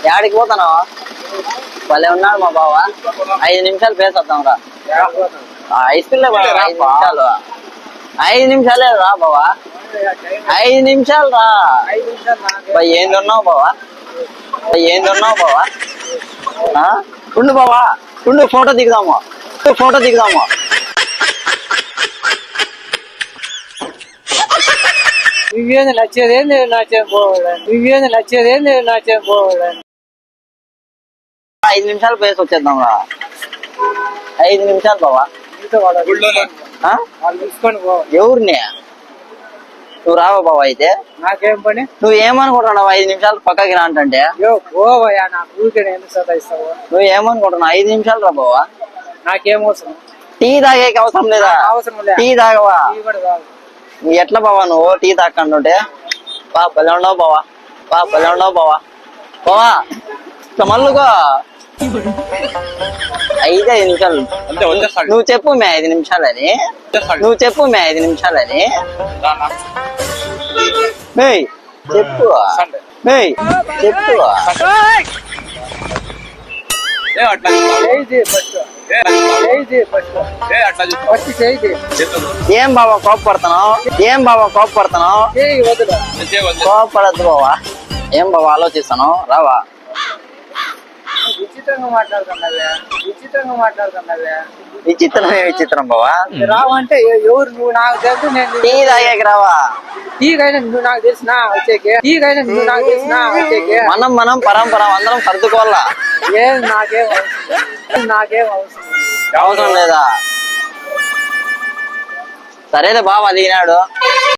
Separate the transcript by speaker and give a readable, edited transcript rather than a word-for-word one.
Speaker 1: యాడికి పోతున్నావా? భలే ఉన్నాడు మా బావ. 5 నిమిషాలు పేసొద్దాం రా. ఐస్ క్రీమ్ 5 నిమిషాలు. 5 నిమిషాలే రా బావా. 5 నిమిషాలు రా. ఏంది ఉన్నావు బావా? ఏందున్నావు బావా? ఉండు బావా, ఉండు ఫోటో దిగుదాము.
Speaker 2: నువ్వేంది నచ్చేదేంది నచ్చేదేంది
Speaker 1: 5 నిమిషాలు పేసి వచ్చేద్దాం రా. 5 నిమిషాలు బావా.
Speaker 2: తీసుకొని పో.
Speaker 1: ఎవరిని? నువ్వు రావా బావా? అయితే
Speaker 2: నాకేం పని?
Speaker 1: నువ్వు ఏమనుకుంటున్నావు? 5 నిమిషాలు పక్కకి రా అంటే
Speaker 2: పోవయ్యా, నాకు ఊరికే ఎందుకు సతాయిస్తావు?
Speaker 1: నువ్వు ఏమనుకుంటున్నావు? 5 నిమిషాలు రా బావా.
Speaker 2: నాకేం అవసరం?
Speaker 1: టీ తాగేకి అవసరం లేదా?
Speaker 2: అవసరం లేదు.
Speaker 1: టీ తాగవా?
Speaker 2: టీ
Speaker 1: ఎట్లా బావా నువ్వు టీ తాకంటుంటే? భలే ఉండవు బావా. బావా మళ్ళుగా 5 నిమిషాలు. నువ్వు చెప్పు మే 5 నిమిషాలని. చెప్పు. ఏం బాబా కోపడుతున్నావు? కోపడద్దు బావా. ఏం బాబా ఆలోచిస్తాను? రావా.
Speaker 2: విచిత్రంగా మాట్లాడుతున్నావే.
Speaker 1: విచిత్రం బావా.
Speaker 2: రావంటే ఎవరు? నువ్వు నాకు తెలుసు. నేను
Speaker 1: టీ తాగేకి రావా?
Speaker 2: టీకైనా నువ్వు నాకు తెలిసినా వచ్చేకి.
Speaker 1: మనం పరంపర అందరం సర్దుకోవాలా.
Speaker 2: నాకేం
Speaker 1: అవసరం లేదా? సరేలే బావ దిగినాడు.